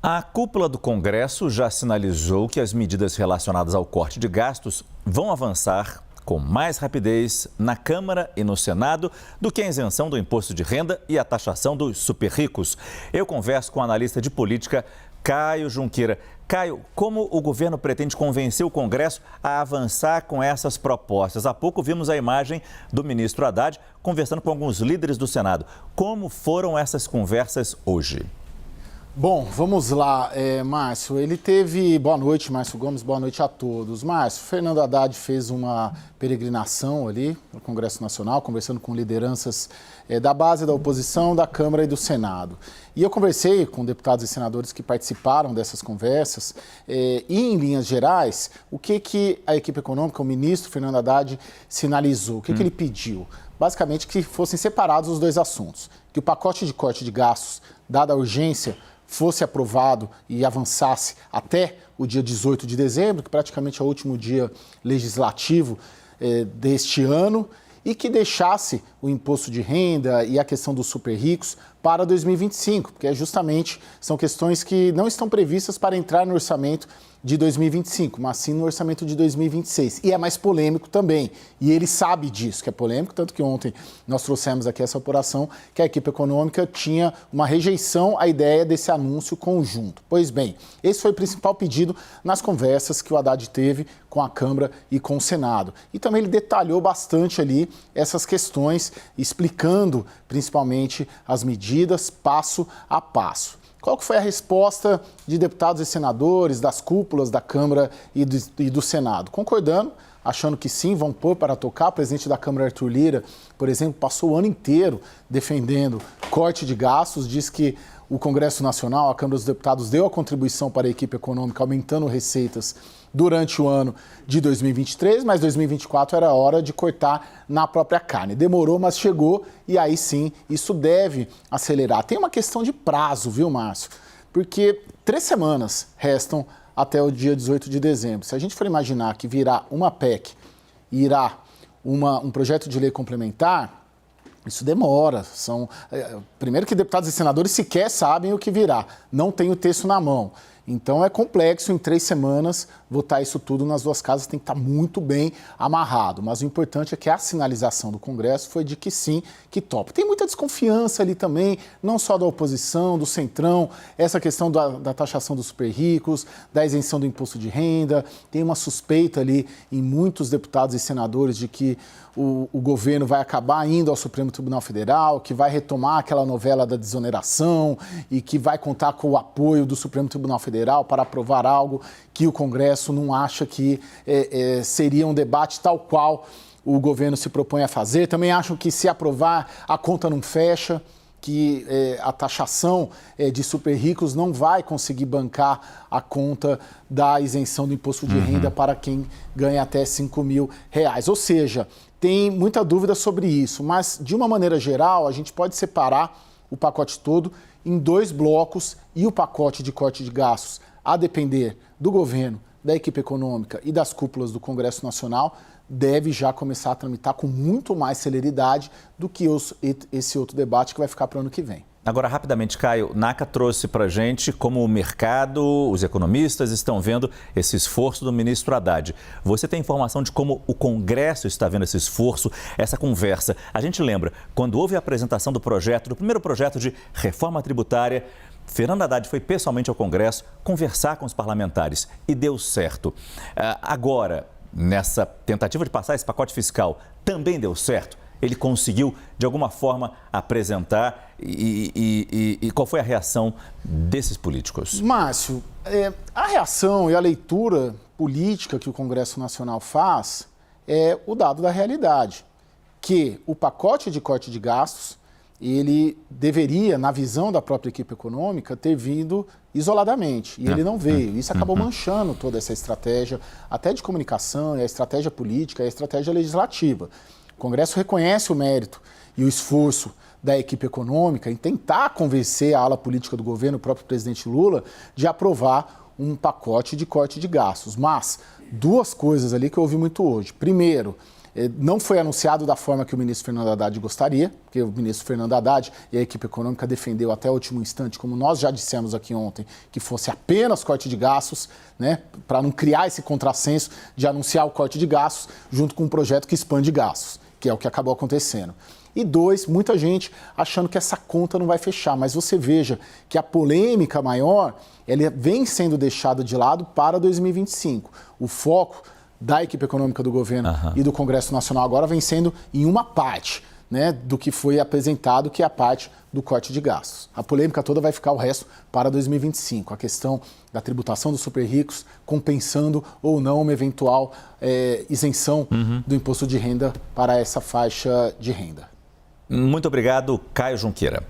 A cúpula do Congresso já sinalizou que as medidas relacionadas ao corte de gastos vão avançar com mais rapidez na Câmara e no Senado do que a isenção do imposto de renda e a taxação dos super ricos. Eu converso com o analista de política Caio Junqueira. Caio, como o governo pretende convencer o Congresso a avançar com essas propostas? Há pouco vimos a imagem do ministro Haddad conversando com alguns líderes do Senado. Como foram essas conversas hoje? Bom, vamos lá, Márcio. Boa noite, Márcio Gomes, boa noite a todos. Márcio, Fernando Haddad fez uma peregrinação ali no Congresso Nacional, conversando com lideranças da base da oposição, da Câmara e do Senado. E eu conversei com deputados e senadores que participaram dessas conversas e, em linhas gerais, o que a equipe econômica, o ministro Fernando Haddad, sinalizou, o que ele pediu? Basicamente que fossem separados os dois assuntos, que o pacote de corte de gastos, dada a urgência, fosse aprovado e avançasse até o dia 18 de dezembro, que praticamente é o último dia legislativo deste ano, e que deixasse o imposto de renda e a questão dos super ricos para 2025, porque são questões que não estão previstas para entrar no orçamento de 2025, mas sim no orçamento de 2026. E é mais polêmico também. E ele sabe disso, que é polêmico, tanto que ontem nós trouxemos aqui essa apuração que a equipe econômica tinha uma rejeição à ideia desse anúncio conjunto. Pois bem, esse foi o principal pedido nas conversas que o Haddad teve com a Câmara e com o Senado. E também ele detalhou bastante ali essas questões, explicando principalmente as medidas passo a passo. Qual que foi a resposta de deputados e senadores, das cúpulas da Câmara e do Senado? Concordando, achando que sim, vão pôr para tocar. O presidente da Câmara, Arthur Lira, por exemplo, passou o ano inteiro defendendo corte de gastos, diz que o Congresso Nacional, a Câmara dos Deputados, deu a contribuição para a equipe econômica, aumentando receitas durante o ano de 2023, mas 2024 era hora de cortar na própria carne. Demorou, mas chegou e aí sim, isso deve acelerar. Tem uma questão de prazo, viu, Márcio? Porque 3 semanas restam até o dia 18 de dezembro. Se a gente for imaginar que virá uma PEC e irá um projeto de lei complementar, isso demora. Primeiro que deputados e senadores sequer sabem o que virá, não tem o texto na mão. Então é complexo, em 3 semanas, votar isso tudo nas 2 casas tem que estar muito bem amarrado. Mas o importante é que a sinalização do Congresso foi de que sim, que topa. Tem muita desconfiança ali também, não só da oposição, do Centrão, essa questão da taxação dos super ricos, da isenção do imposto de renda. Tem uma suspeita ali em muitos deputados e senadores de que o governo vai acabar indo ao Supremo Tribunal Federal, que vai retomar aquela novela da desoneração e que vai contar com o apoio do Supremo Tribunal Federal para aprovar algo que o Congresso não acha que seria um debate tal qual o governo se propõe a fazer. Também acham que se aprovar a conta não fecha, que a taxação de super ricos não vai conseguir bancar a conta da isenção do imposto de renda para quem ganha até R$5.000. Ou seja, tem muita dúvida sobre isso, mas de uma maneira geral a gente pode separar o pacote todo em 2 blocos e o pacote de corte de gastos, a depender do governo, da equipe econômica e das cúpulas do Congresso Nacional, deve já começar a tramitar com muito mais celeridade do que esse outro debate que vai ficar para o ano que vem. Agora, rapidamente, Caio, Naka trouxe para a gente como o mercado, os economistas estão vendo esse esforço do ministro Haddad. Você tem informação de como o Congresso está vendo esse esforço, essa conversa? A gente lembra, quando houve a apresentação do primeiro projeto de reforma tributária, Fernando Haddad foi pessoalmente ao Congresso conversar com os parlamentares e deu certo. Agora, nessa tentativa de passar esse pacote fiscal, também deu certo? Ele conseguiu, de alguma forma, apresentar e qual foi a reação desses políticos? Márcio, a reação e a leitura política que o Congresso Nacional faz é o dado da realidade, que o pacote de corte de gastos, ele deveria, na visão da própria equipe econômica, ter vindo isoladamente. E ele não veio. Isso acabou manchando toda essa estratégia, até de comunicação, a estratégia política, a estratégia legislativa. O Congresso reconhece o mérito e o esforço da equipe econômica em tentar convencer a ala política do governo, o próprio presidente Lula, de aprovar um pacote de corte de gastos. Mas 2 coisas ali que eu ouvi muito hoje. Primeiro, Não foi anunciado da forma que o ministro Fernando Haddad gostaria, porque o ministro Fernando Haddad e a equipe econômica defendeu até o último instante, como nós já dissemos aqui ontem, que fosse apenas corte de gastos, né, para não criar esse contrassenso de anunciar o corte de gastos junto com um projeto que expande gastos, que é o que acabou acontecendo. E dois, muita gente achando que essa conta não vai fechar, mas você veja que a polêmica maior, ela vem sendo deixada de lado para 2025. O foco da equipe econômica do governo e do Congresso Nacional agora vem sendo em uma parte, né, do que foi apresentado, que é a parte do corte de gastos. A polêmica toda vai ficar o resto para 2025. A questão da tributação dos super ricos, compensando ou não uma eventual isenção do imposto de renda para essa faixa de renda. Muito obrigado, Caio Junqueira.